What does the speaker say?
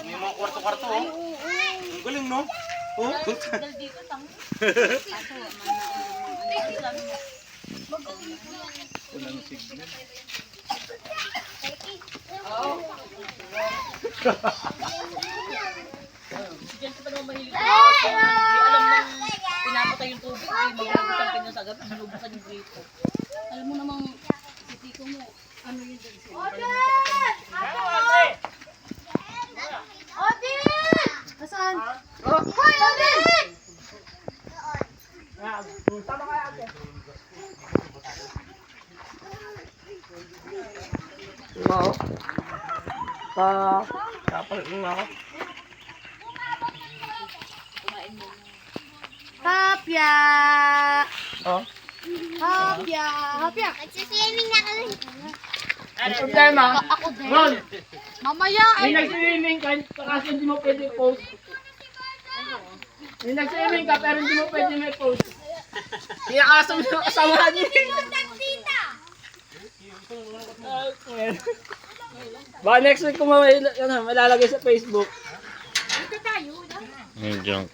May mga kwarto-kwarto, oh. Ang galing, no? Oh, Dal dito, tang. walang signal. Diyan sa tanong mahilig. Hindi alam nang pinapatay yung tubig. Magulabos ang pinya sa gabi. Sinubukan yung gripo. Alam mo namang si Tito mo, ano yun dyan sila. Nasaan? Hoy, Odin! Tama kaya ate. Wow. Kapalit mo ako. Hapya! Oh. Hapya! Hapya! Nagsiswimming na kami. Ang problema, Ako din. Ron, Mamaya may ay... nag-swimming ka kasi hindi mo pwede post. May nag-swimming ka pero hindi mo pwede may post. Kinakasama mo yung kasamahan niyo. Baka next week kung malalagay sa Facebook. Yung junk.